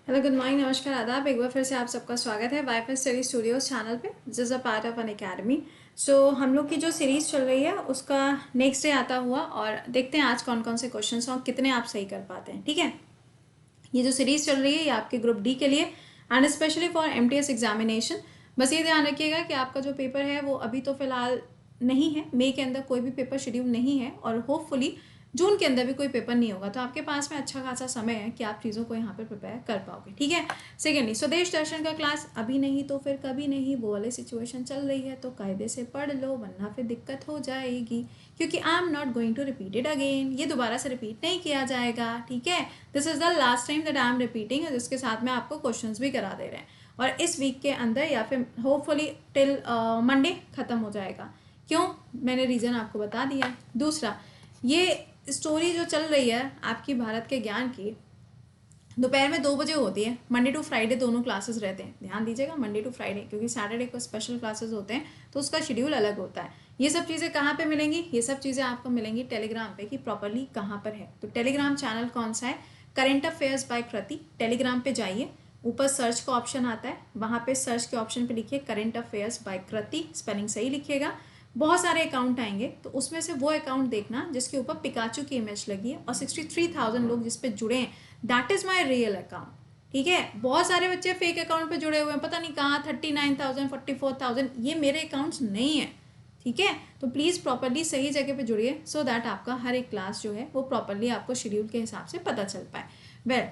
Hello, good morning, नमस्कार, आदाब। एक बार फिर से आप सबका स्वागत है वाईफाई स्टडी स्टूडियोज चैनल पे। This is a part of an academy. So हम लोग की जो सीरीज़ चल रही है उसका नेक्स्ट डे आता हुआ, और देखते हैं आज कौन कौन से क्वेश्चन और कितने आप सही कर पाते हैं। ठीक है, ये जो सीरीज़ चल रही है ये आपके ग्रुप डी के लिए and specially for MTS examination. बस ये ध्यान रखिएगा कि आपका जो पेपर है वो अभी तो फिलहाल नहीं है, मई के अंदर कोई भी पेपर शेड्यूल नहीं है, और होपफुली जून के अंदर भी कोई पेपर नहीं होगा, तो आपके पास में अच्छा खासा समय है कि आप चीज़ों को यहाँ पे प्रिपेयर कर पाओगे। ठीक है, सेकेंडली स्वदेश दर्शन का क्लास अभी नहीं तो फिर कभी नहीं, वो वाली सिचुएशन चल रही है, तो कायदे से पढ़ लो वरना फिर दिक्कत हो जाएगी, क्योंकि I am not going to repeat it again. ये दोबारा से रिपीट नहीं किया जाएगा। ठीक है, this is the last time that I am repeating, जिसके साथ में आपको क्वेश्चंस भी करा दे रहे हैं, और इस वीक के अंदर या फिर होपफुली टिल मंडे खत्म हो जाएगा। क्यों, मैंने रीज़न आपको बता दिया। दूसरा, ये स्टोरी जो चल रही है आपकी भारत के ज्ञान की, दोपहर में 2 बजे होती है। मंडे टू फ्राइडे दोनों क्लासेस रहते हैं, ध्यान दीजिएगा, मंडे टू फ्राइडे, क्योंकि सैटरडे को स्पेशल क्लासेस होते हैं तो उसका शेड्यूल अलग होता है। ये सब चीज़ें कहाँ पे मिलेंगी? ये सब चीज़ें आपको मिलेंगी टेलीग्राम पे, कि प्रॉपरली कहाँ पर है। तो टेलीग्राम चैनल कौन सा है? करेंट अफेयर्स बाय कृति। टेलीग्राम पे जाइए, ऊपर सर्च का ऑप्शन आता है, वहाँ पे सर्च के ऑप्शन पे लिखिए करेंट अफेयर्स बाय कृति, स्पेलिंग सही लिखिएगा। बहुत सारे अकाउंट आएंगे, तो उसमें से वो अकाउंट देखना जिसके ऊपर पिकाचू की इमेज लगी है और 63,000 लोग जिस पे जुड़े हैं, that is my real account. ठीक है, बहुत सारे बच्चे फेक अकाउंट पे जुड़े हुए हैं, पता नहीं कहाँ 39,000 44,000, ये मेरे अकाउंट्स नहीं है। ठीक है, तो प्लीज़ प्रॉपरली सही जगह पे जुड़िए, सो दैट आपका हर एक क्लास जो है वो प्रॉपरली आपको शेड्यूल के हिसाब से पता चल पाए। वेल,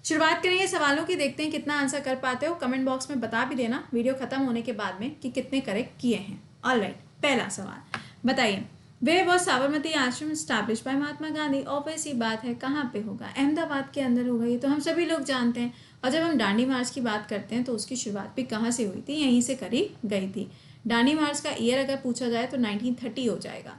शुरुआत करेंगे सवालों की, देखते हैं कितना आंसर कर पाते हो। कमेंट बॉक्स में बता भी देना वीडियो खत्म होने के बाद में कि कितने करेक्ट किए हैं। ऑलराइट, पहला सवाल बताइए, वे वो Sabarmati Ashram establish by Mahatma Gandhi. Obvious ही बात है, कहाँ पे होगा? अहमदाबाद के अंदर होगा, ये तो हम सभी लोग जानते हैं। और जब हम दांडी मार्च की बात करते हैं तो उसकी शुरुआत भी कहाँ से हुई थी? यहीं से करी गई थी। दांडी मार्च का ईयर अगर पूछा जाए तो 1930 हो जाएगा,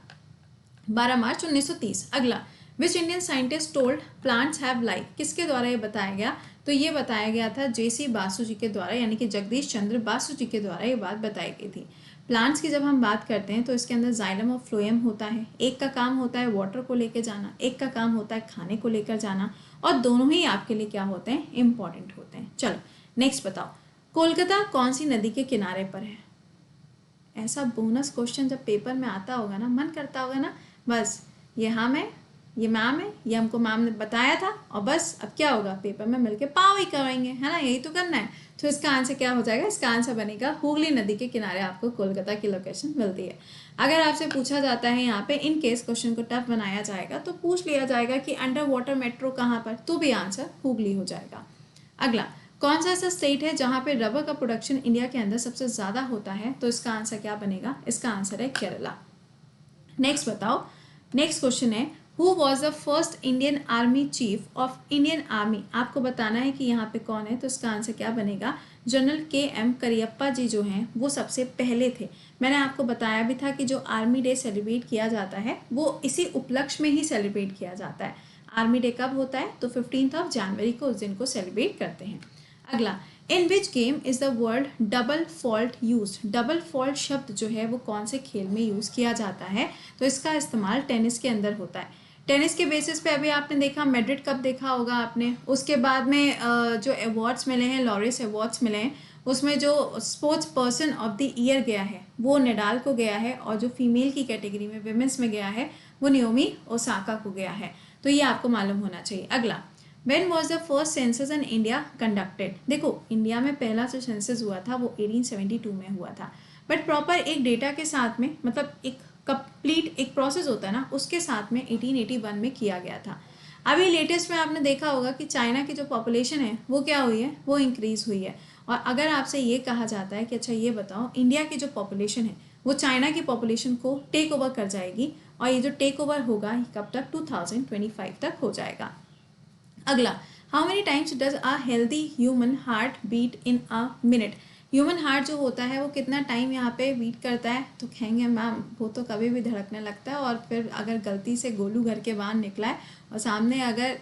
12 मार्च 1930। अगला, which Indian scientist told plants have life. किसके द्वारा ये बताया गया? तो ये बताया गया था जेसी बासु जी के द्वारा, यानी कि जगदीश चंद्र बासु जी के द्वारा ये बात बताई गई थी। प्लांट्स की जब हम बात करते हैं तो इसके अंदर जाइलम और फ्लोएम होता है। एक का काम होता है वाटर को लेकर जाना, एक का काम होता है खाने को लेकर जाना, और दोनों ही आपके लिए क्या होते हैं? इंपॉर्टेंट होते हैं। चलो नेक्स्ट बताओ, कोलकाता कौन सी नदी के किनारे पर है? ऐसा बोनस क्वेश्चन जब पेपर में आता होगा ना, मन करता होगा ना, बस ये हम है, ये मैम है, ये हमको मैम ने बताया था, और बस अब क्या होगा, पेपर में मिलके पाव ही करेंगे, है ना, यही तो करना है। तो इसका आंसर क्या हो जाएगा? इसका आंसर बनेगा हुगली नदी के किनारे आपको कोलकाता की लोकेशन मिलती है। अगर आपसे पूछा जाता है यहाँ पे, इन केस क्वेश्चन को टफ बनाया जाएगा तो पूछ लिया जाएगा कि अंडर वाटर मेट्रो कहाँ पर, तो भी आंसर हुगली हो जाएगा। अगला, कौन सा ऐसा स्टेट है जहाँ पे रबर का प्रोडक्शन इंडिया के अंदर सबसे ज़्यादा होता है? तो इसका आंसर क्या बनेगा? इसका आंसर है केरला। नेक्स्ट बताओ, नेक्स्ट क्वेश्चन है, who was the first Indian army chief of Indian army. आपको बताना है कि यहाँ पे कौन है, तो इसका आंसर क्या बनेगा? जनरल KM करियप्पा जी जो हैं वो सबसे पहले थे। मैंने आपको बताया भी था कि जो आर्मी डे सेलिब्रेट किया जाता है वो इसी उपलक्ष्य में ही सेलिब्रेट किया जाता है। आर्मी डे कब होता है? तो 15 जनवरी को उस दिन को सेलिब्रेट करते हैं। अगला, in which game is the word double fault use. Double fault शब्द जो है वो कौन से खेल में यूज किया जाता है? तो इसका इस्तेमाल टेनिस के अंदर होता है। टेनिस के बेसिस पे अभी आपने देखा मैड्रिड कप देखा होगा आपने, उसके बाद में जो अवार्ड्स मिले हैं, लॉरेंस अवार्ड्स मिले हैं, उसमें जो sports person of the year गया है वो नडाल को गया है, और जो फीमेल की कैटेगरी में विमेंस में गया है वो नाओमी ओसाका को गया है। तो ये आपको मालूम होना चाहिए। अगला, When was the first census in India conducted? देखो, इंडिया में पहला जो सेंसस हुआ था वो 1872 में हुआ था, बट प्रॉपर एक डेटा के साथ में, मतलब एक कंप्लीट एक प्रोसेस होता है ना, उसके साथ में 1881 में किया गया था। अभी लेटेस्ट में आपने देखा होगा कि चाइना की जो पॉपुलेशन है वो क्या हुई है? वो इंक्रीज हुई है। और अगर आपसे ये कहा जाता है कि अच्छा ये बताओ, इंडिया की जो पॉपुलेशन है वो चाइना की पॉपुलेशन को टेक ओवर कर जाएगी, और ये जो टेक ओवर होगा कब तक? 2025 तक हो जाएगा। अगला, how many times does a healthy human heart beat in a minute. Human heart जो होता है वो कितना टाइम यहाँ पे बीट करता है? तो कहेंगे मैम वो तो कभी भी धड़कने लगता है, और फिर अगर गलती से गोलू घर के बाहर निकला है और सामने अगर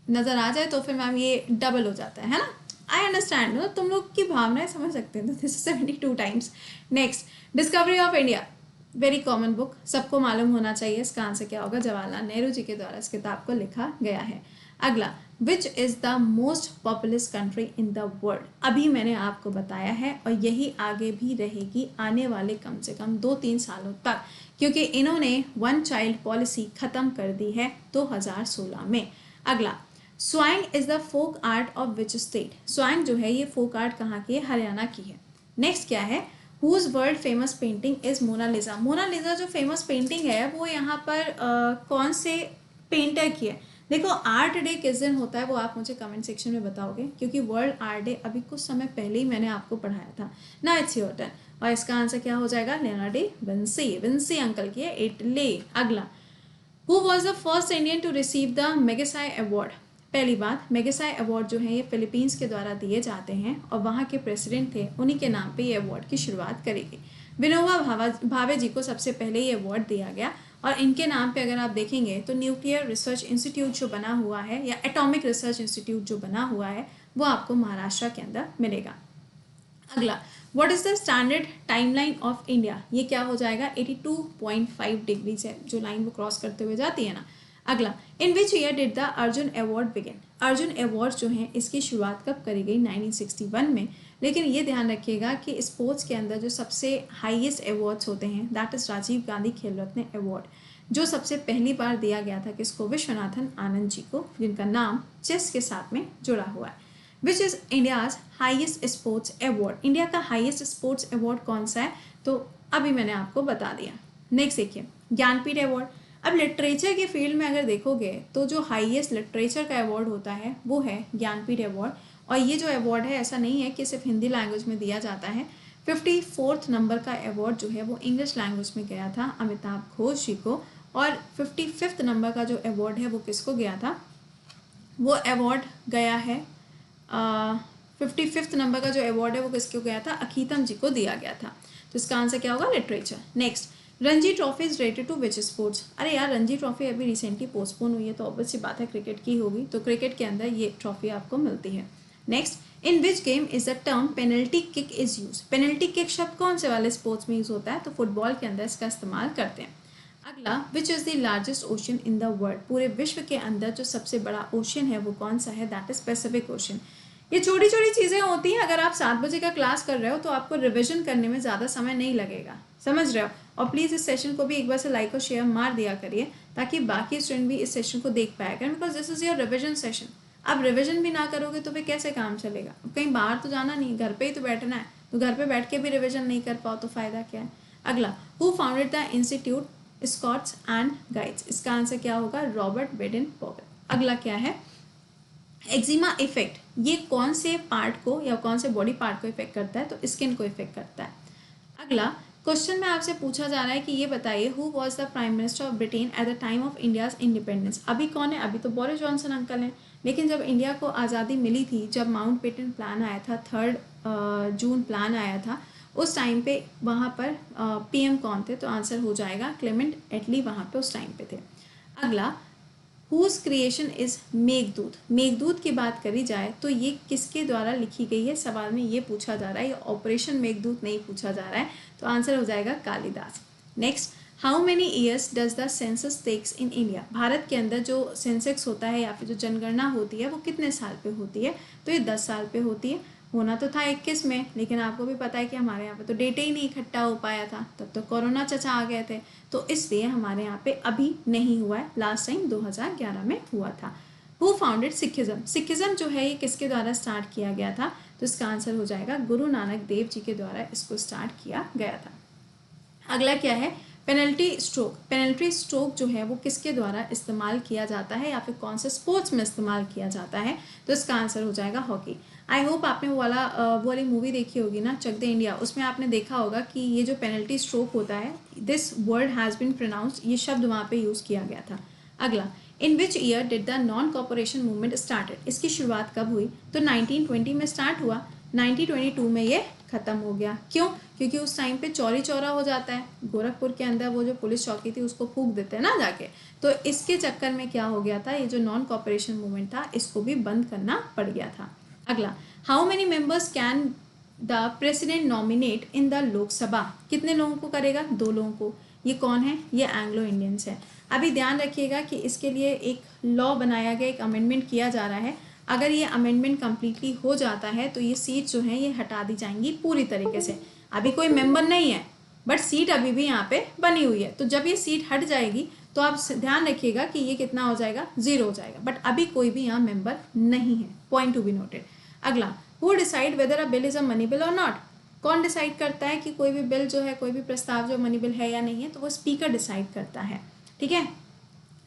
नज़र आ जाए तो फिर मैम ये डबल हो जाता है ना। आई अंडरस्टैंड, तुम लोग की भावनाएं समझ सकते हैं। तो this is 72 times. Next, discovery of India. Very common book, सबको मालूम होना चाहिए। इसका आंसर क्या होगा? जवाहरलाल नेहरू जी के द्वारा इस किताब को लिखा गया है। अगला, which is the most populous country in the world? अभी मैंने आपको बताया है और यही आगे भी रहेगी आने वाले कम से कम 2-3 सालों तक, क्योंकि इन्होंने वन चाइल्ड पॉलिसी ख़त्म कर दी है 2016 में। अगला, Swang is the folk art of which state? Swang जो है ये फोक आर्ट कहाँ की है? हरियाणा की है। नेक्स्ट क्या है? Whose world famous painting is Mona Lisa? Mona Lisa जो फेमस पेंटिंग है वो यहाँ पर कौन से पेंटर की है? देखो, आर्ट डे किस दिन होता है वो आप मुझे कमेंट सेक्शन में बताओगे, क्योंकि वर्ल्ड आर्ट डे अभी कुछ समय पहले ही मैंने आपको पढ़ाया था ना। It's your turn. और इसका आंसर क्या हो जाएगा? Leonardo Vinci. विंसी अंकल की है, इटली। अगला, who was the first Indian to receive the Magsaysay award? पहली बात, मैगसाय अवार्ड जो है ये फिलीपींस के द्वारा दिए जाते हैं और वहाँ के प्रेसिडेंट थे, उन्हीं के नाम पे ये अवार्ड की शुरुआत करी गई। विनोबा भावे जी को सबसे पहले ये अवार्ड दिया गया और इनके नाम पे अगर आप देखेंगे तो न्यूक्लियर रिसर्च इंस्टीट्यूट जो बना हुआ है या एटॉमिक रिसर्च इंस्टीट्यूट जो बना हुआ है वो आपको महाराष्ट्र के अंदर मिलेगा। अगला, what is the standard timeline of India? ये क्या हो जाएगा? 82.5 डिग्रीज है जो लाइन वो क्रॉस करते हुए जाती है ना। अगला, in which year did the Arjuna award begin? Arjuna award जो है इसकी शुरुआत कब करी गई? 1961 में। लेकिन ये ध्यान रखिएगा कि स्पोर्ट्स के अंदर जो सबसे हाईएस्ट अवार्ड्स होते हैं दैट इज राजीव गांधी खेल रत्न अवार्ड, जो सबसे पहली बार दिया गया था किसको? विश्वनाथन आनंद जी को, जिनका नाम चेस के साथ में जुड़ा हुआ है। Which is India's highest sports award? India का हाइएस्ट स्पोर्ट्स अवार्ड कौन सा है? तो अभी मैंने आपको बता दिया। नेक्स्ट देखिए, ज्ञानपीठ अवार्ड। अब लिटरेचर के फील्ड में अगर देखोगे तो जो हाईएस्ट लिटरेचर का अवार्ड होता है वो है ज्ञानपीठ अवार्ड। और ये जो अवार्ड है ऐसा नहीं है कि सिर्फ हिंदी लैंग्वेज में दिया जाता है। 54th नंबर का अवार्ड जो है वो इंग्लिश लैंग्वेज में गया था अमिताभ घोष जी को, और 55th नंबर का जो अवार्ड है वो किसको गया था? वो अवार्ड गया है 55th नंबर का जो अवार्ड है वो किसको गया था? अखीतम जी को दिया गया था। तो इसका आंसर क्या होगा? Literature. Next, Ranji trophy is related to which sports? अरे यार, रणजी ट्रॉफी अभी रिसेंटली पोस्टपोन हुई है तो ऑब्वियस सी बात है क्रिकेट की होगी, तो क्रिकेट के अंदर ये ट्रॉफी आपको मिलती है। Next, in which game is the term penalty kick is use? Penalty kick शब्द कौन से वाले स्पोर्ट्स में यूज होता है? तो फुटबॉल के अंदर इसका इस्तेमाल करते हैं। अगला, which is the largest ocean in the world? पूरे विश्व के अंदर जो सबसे बड़ा ओशन है वो कौन सा है? That is Pacific ocean. ये छोटी छोटी चीज़ें होती हैं, अगर आप 7 बजे का क्लास कर रहे हो तो आपको रिविजन करने में ज़्यादा समय नहीं लगेगा, समझ रहे हो? और प्लीज़ इस सेशन को भी एक बार से लाइक और शेयर मार दिया करिए ताकि बाकी स्टूडेंट भी इस सेशन को देख पाया करें, because this is your revision session. अब रिविजन भी ना करोगे तो फिर कैसे काम चलेगा? कहीं बाहर तो जाना नहीं, घर पे ही तो बैठना है, तो घर पे बैठ के भी रिविजन नहीं कर पाओ तो फ़ायदा क्या है? अगला, who founded the institute scouts and guides? इसका आंसर क्या होगा? Robert Baden Powell. अगला क्या है? एक्जिमा इफेक्ट, ये कौन से पार्ट को या कौन से बॉडी पार्ट को इफेक्ट करता है? तो स्किन को इफेक्ट करता है। अगला क्वेश्चन में आपसे पूछा जा रहा है कि ये बताइए, who was the prime minister of Britain at the time of India's independence? अभी कौन है? अभी तो बोरिस जॉनसन अंकल हैं, लेकिन जब इंडिया को आज़ादी मिली थी, जब माउंट बेटन प्लान आया था, 3 जून प्लान आया था, उस टाइम पे वहाँ पर पीएम कौन थे? तो आंसर हो जाएगा क्लेमेंट एटली, वहाँ पे उस टाइम पे थे। अगला, whose creation is Meghdoot? Meghdoot की बात करी जाए तो ये किसके द्वारा लिखी गई है? सवाल में ये पूछा जा रहा है, ये ऑपरेशन मेघदूत नहीं पूछा जा रहा है, तो आंसर हो जाएगा Kalidas. Next, how many years does the census takes in India? Bharat के अंदर जो सेंसेक्स होता है या फिर जो जनगणना होती है वो कितने साल पे होती है? तो ये 10 साल पे होती है। होना तो था 21 में, लेकिन आपको भी पता है कि हमारे यहाँ पे तो डेटे ही नहीं इकट्ठा हो पाया था, तब तो कोरोना चचा आ गए थे, तो इसलिए हमारे यहाँ पे अभी नहीं हुआ है। लास्ट टाइम 2011 में हुआ था। Who founded Sikhism? सिखिज्म जो है ये किसके द्वारा स्टार्ट किया गया था? तो इसका आंसर हो जाएगा गुरु नानक देव जी के द्वारा इसको स्टार्ट किया गया था। अगला क्या है? Penalty stroke. पेनल्टी स्ट्रोक जो है वो किसके द्वारा इस्तेमाल किया जाता है या फिर कौन से स्पोर्ट्स में इस्तेमाल किया जाता है? तो इसका आंसर हो जाएगा हॉकी। आई होप आपने वो वाली मूवी देखी होगी ना, चक दे इंडिया, उसमें आपने देखा होगा कि ये जो पेनल्टी स्ट्रोक होता है, this word has been pronounced, ये शब्द वहाँ पे यूज़ किया गया था। अगला, in which year did the non cooperation movement started? इसकी शुरुआत कब हुई? तो 1920 में स्टार्ट हुआ, 1922 में ये ख़त्म हो गया। क्यों? क्योंकि उस टाइम पे चौरी चौरा हो जाता है, गोरखपुर के अंदर वो जो पुलिस चौकी थी उसको फूंक देते हैं ना जाके, तो इसके चक्कर में क्या हो गया था, ये जो नॉन कॉपरेशन मूवमेंट था इसको भी बंद करना पड़ गया था। अगला, how many members can the president nominate in the Lok Sabha, कितने लोगों को करेगा? 2 लोगों को। ये कौन है? ये एंग्लो इंडियंस है। अभी ध्यान रखिएगा कि इसके लिए एक लॉ बनाया गया, एक अमेंडमेंट किया जा रहा है। अगर ये अमेंडमेंट कम्प्लीटली हो जाता है तो ये सीट जो है ये हटा दी जाएंगी पूरी तरीके से। अभी कोई मेंबर नहीं है बट सीट अभी भी यहाँ पे बनी हुई है। तो जब ये सीट हट जाएगी तो आप ध्यान रखिएगा कि ये कितना हो जाएगा? 0 हो जाएगा। बट अभी कोई भी यहाँ मेंबर नहीं है, पॉइंट टू बी नोटेड। अगला, who decide whether a bill is a money bill और नॉट, कौन डिसाइड करता है कि कोई भी बिल जो है, कोई भी प्रस्ताव जो मनी बिल है या नहीं है? तो वो स्पीकर डिसाइड करता है। ठीक है,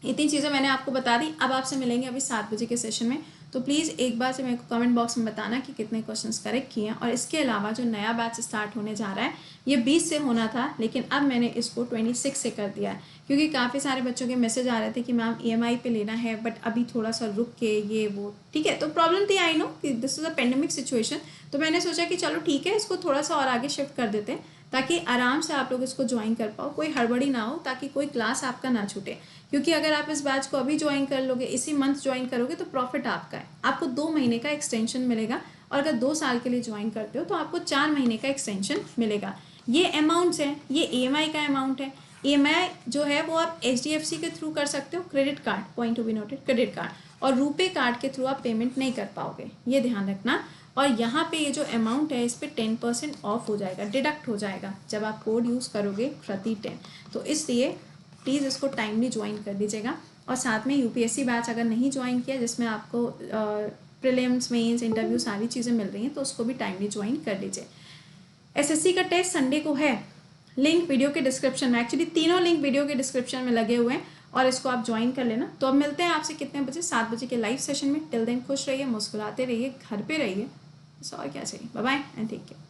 इतनी चीज़ें मैंने आपको बता दी। अब आपसे मिलेंगे अभी 7 बजे के सेशन में। तो प्लीज़ एक बार से मेरे को कमेंट बॉक्स में बताना कि कितने क्वेश्चंस करेक्ट किए हैं। और इसके अलावा जो नया बैच स्टार्ट होने जा रहा है, ये 20 से होना था लेकिन अब मैंने इसको 26 से कर दिया है, क्योंकि काफ़ी सारे बच्चों के मैसेज आ रहे थे कि मैम EMI पे लेना है बट अभी थोड़ा सा रुक के ये वो। ठीक है, तो प्रॉब्लम थी, आई नो कि this is a pandemic situation. तो मैंने सोचा कि चलो ठीक है, इसको थोड़ा सा और आगे शिफ्ट कर देते हैं ताकि आराम से आप लोग इसको ज्वाइन कर पाओ, कोई हड़बड़ी ना हो, ताकि कोई क्लास आपका ना छूटे। क्योंकि अगर आप इस बैच को अभी ज्वाइन कर लोगे, इसी मंथ ज्वाइन करोगे, तो प्रॉफिट आपका है। आपको 2 महीने का एक्सटेंशन मिलेगा और अगर 2 साल के लिए ज्वाइन करते हो तो आपको 4 महीने का एक्सटेंशन मिलेगा। ये अमाउंट्स हैं, ये EMI का अमाउंट है। EMI जो है वो आप HDFC के थ्रू कर सकते हो, credit card, point to be noted, credit card, और रुपे कार्ड के थ्रू आप पेमेंट नहीं कर पाओगे, ये ध्यान रखना। और यहाँ पे ये जो अमाउंट है इस पर 10% ऑफ हो जाएगा, डिडक्ट हो जाएगा जब आप कोड यूज़ करोगे प्रति10। तो इसलिए प्लीज़ इसको टाइमली ज्वाइन कर दीजिएगा। और साथ में UPSC बैच अगर नहीं ज्वाइन किया जिसमें आपको प्रीलिम्स, मेंस, इंटरव्यू सारी चीज़ें मिल रही हैं, तो उसको भी टाइमली ज्वाइन कर लीजिए। SSC का टेस्ट संडे को है, लिंक वीडियो के डिस्क्रिप्शन में, एक्चुअली तीनों लिंक वीडियो के डिस्क्रिप्शन में लगे हुए हैं और इसको आप ज्वाइन कर लेना। तो अब मिलते हैं आपसे कितने बजे? 7 बजे के लाइव सेशन में। टिल देन खुश रहिए, मुस्कुराते रहिए, घर पे रहिए, और क्या चाहिए। Bye bye and take care.